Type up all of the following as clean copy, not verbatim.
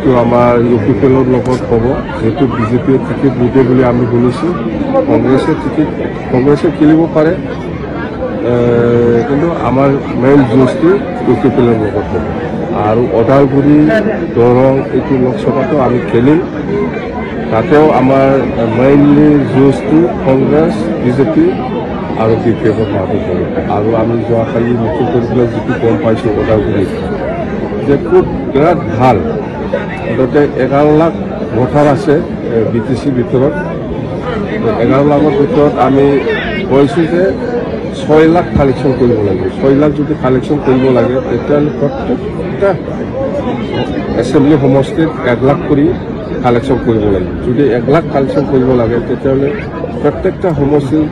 এইটো আমাৰ ইউপিপিএলৰ লগত হ'ব যেহেতু বিজেপিয়ে টিকেট নিদিয়ে বুলি আমি শুনিছোঁ কংগ্ৰেছে খেলিব পাৰে কিন্তু আমাৰ মেইন যুঁজটো ইউপিপিএলৰ লগত হ'ব আৰু ওদালগুৰি দৰং এইটো লোকসভাটো আমি খেলিম তাতেও আমাৰ মেইনলি যুঁজটো কংগ্ৰেছ বিজেপি আৰু বিপিএফৰ মাজত হ'ব আৰু আমি যোৱাকালি মিটিং কৰি পেলাই যিটো গম পাইছোঁ ওদালগুৰিত যে খুব বিৰাট ভাল মুঠতে 11 লাখ ভোটাৰ আছে BTC ভিতৰত 11 লাখৰ ভিতৰত আমি কৈছোঁ যে 6 লাখ কালেকশ্যন কৰিব লাগে 6 লাখ যদি কালেকশ্যন কৰিব লাগে তেতিয়াহ'লে প্ৰত্যেকটা এছেম্বলি সমষ্টিত 1 লাখ কৰি কালেকশ্যন কৰিব লাগে যদি 1 লাখ কালেকশ্যন কৰিব লাগে তেতিয়াহ'লে প্ৰত্যেকটা সমষ্টিত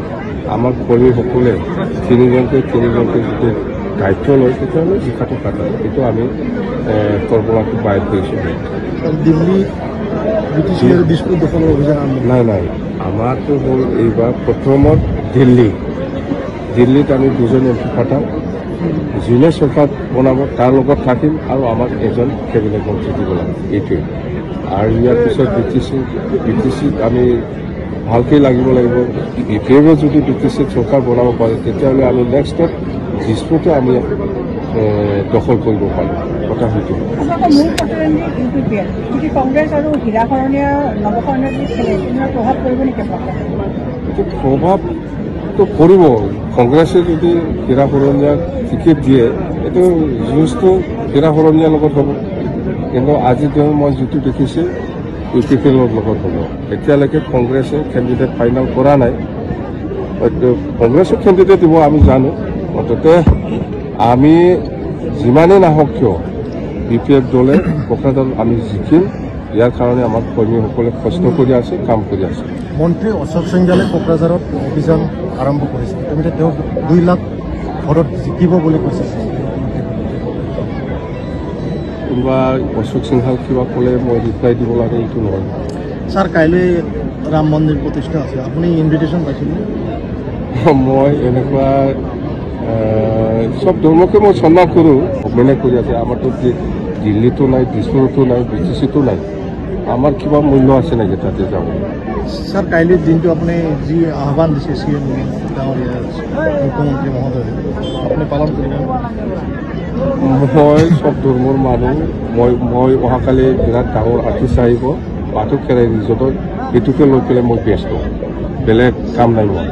আমাৰ কৰ্মীসকলে তিনিজনকৈ যদি দায়িত্ব লয় তেতিয়াহ'লে জিকাটো কাটে এইটো আমি ফৰ্মুলাটো বাইৰ কৰিছোঁ দিল্লী দিছপুৰ দখলৰ অভিযান নাই আমাৰতো হ'ল এইবাৰ প্ৰথমত দিল্লীত আমি 2জন MP পাঠাম যোনে চৰকাৰ বনাব তাৰ লগত থাকিম আৰু আমাক এজন কেবিনেট মন্ত্ৰী দিব লাগে এইটোৱে আৰু ইয়াৰ পিছত BTCত আমি ভালকৈ লাগিব লাগিব বিপিএফে যদি BTCত চৰকাৰ বনাব পাৰে তেতিয়াহ'লে আমি নেক্সটত দিছপুৰতে আমি দখল কৰিব পাৰোঁ কথা সেইটো প্ৰভাৱটো কৰিব কংগ্ৰেছে যদি হীৰা শৰণীয়াক টিকেট দিয়ে এইটো যুঁজটো হীৰা শৰণীয়াৰ লগত হ'ব কিন্তু আজি মই যিটো দেখিছোঁ ইউপিপিএলৰ লগত হ'ব এতিয়ালৈকে কংগ্ৰেছে কেণ্ডিডেট ফাইনেল কৰা নাই কংগ্ৰেছৰ কেণ্ডিডেট দিব আমি জানো মুঠতে আমি যিমানেই নাহক কিয় BPF দলে কোকৰাঝাৰ আমি জিকিম ইয়াৰ কাৰণে আমাৰ কৰ্মীসকলে কষ্ট কৰি আছে কাম কৰি আছে মন্ত্ৰী অশোক সিংহালে কোকৰাঝাৰত অভিযান আৰম্ভ কৰিছে তেন্তে তেওঁ 2 লাখ ভোটত জিকিব বুলি কৈছে কোনোবা অশোক সিংহাল কিবা ক'লে মই ৰিপ্লাই দিব লাগে এইটো নহয় ছাৰ কাইলৈ ৰাম মন্দিৰ প্ৰতিষ্ঠা আছে আপুনি ইনভিটেশ্যন পাইছিলে মই এনেকুৱা সব ধৰ্মকে মই সন্মান কৰোঁ মেনে কৰি আছে আমাৰতো দিল্লীতো নাই দিছপুৰতো নাই BTCতো নাই আমাৰ কিবা মূল্য আছে নেকি তাতে যাব ছাৰ কাইলৈ দিনটো আপুনি যি আহ্বান দিছে CM ডাঙৰীয়া মুখ্যমন্ত্ৰী মহোদয় আপুনি পালন কৰিব মই সব ধৰ্মৰ মানুহ মই অহাকালি বিৰাট ডাঙৰ আৰ্টিষ্ট আহিব বাটু খেৰাই ৰিজৰ্টত এইটোকে লৈ পেলাই মই ব্যস্ত বেলেগ কাম নাই মই